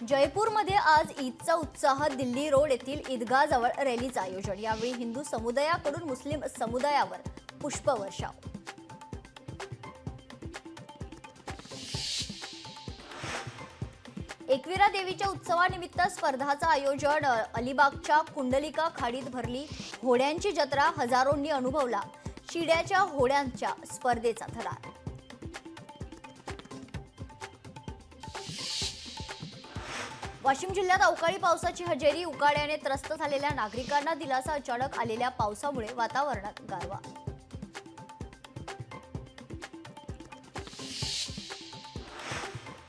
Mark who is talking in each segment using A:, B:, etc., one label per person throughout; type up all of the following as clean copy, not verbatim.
A: जयपूरमध्ये आज ईदचा उत्साह. दिल्ली रोड येथील ईदगाहजवळ रॅलीचं आयोजन. यावेळी हिंदू समुदायाकडून मुस्लिम समुदायावर पुष्पवर्षाव. एकविरा देवीच्या उत्सवानिमित्त स्पर्धाचं आयोजन. अलिबागच्या कुंडलिका खाडीत भरली होड्यांची जत्रा. हजारोंनी अनुभवला शिड्याच्या होड्यांच्या स्पर्धेचा थरार. वाशिम जिल्ह्यात अवकाळी पावसाची हजेरी. उकाड्याने त्रस्त झालेल्या नागरिकांना दिलासा. अचानक आलेल्या पावसामुळे वातावरणात गारवा.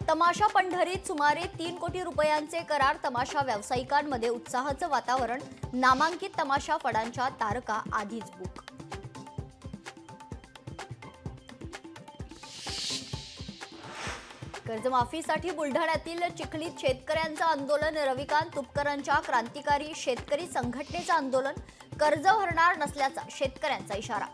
A: तमाशा पंढरीत सुमारे 3 कोटी रुपयांचे करार. तमाशा व्यावसायिकांमध्ये उत्साहाचं वातावरण. नामांकित तमाशा फडांच्या तारका आधीच बुक. कर्जमाफीसाठी बुलढाण्यातील चिखलीत शेतकऱ्यांचं आंदोलन. रविकांत तुपकरांच्या क्रांतिकारी शेतकरी संघटनेचं आंदोलन. कर्ज भरणार नसल्याचा शेतकऱ्यांचा इशारा.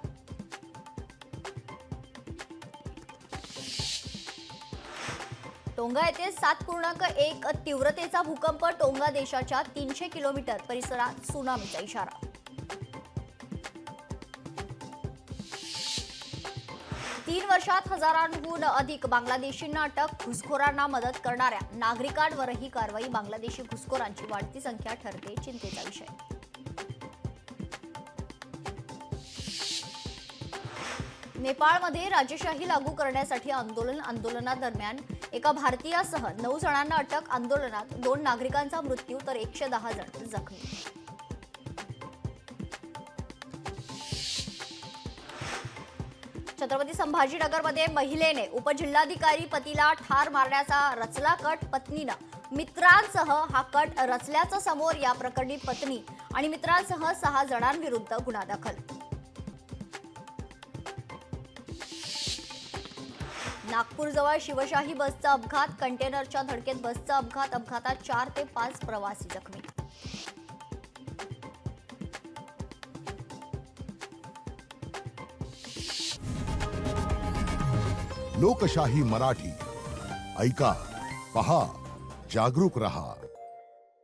A: टोंगा येथे 7.1 तीव्रतेचा भूकंप. टोंगा देशाच्या 300 किलोमीटर परिसरात सुनामीचा इशारा. तीन वर्षात हजारांहून अधिक बांगलादेशींना अटक. घुसखोरांना मदत करणाऱ्या नागरिकांवरही कारवाई. बांगलादेशी घुसखोरांची वाढती संख्या ठरते चिंतेचा विषय. नेपाळमध्ये राजेशाही लागू करण्यासाठी आंदोलन. आंदोलनादरम्यान एका भारतीयासह 9 जणांना अटक. आंदोलनात 2 नागरिकांचा मृत्यू तर 110 जण जखमी. छत्रपती संभाजीनगरमध्ये महिलेने उपजिल्हाधिकारी पतीला ठार मारण्याचा रचला कट. पत्नीनं मित्रांसह हा कट रचल्याचं समोर. या प्रकरणी पत्नी आणि मित्रांसह 6 जणांविरुद्ध गुन्हा दाखल. नागपूरजवळ शिवशाही बसचा अपघात. कंटेनरच्या धडकेत बसचा अपघात. अपघातात 4 ते 5 प्रवासी जखमी.
B: लोकशाही मराठी ऐका, पहा, जागरूक रहा.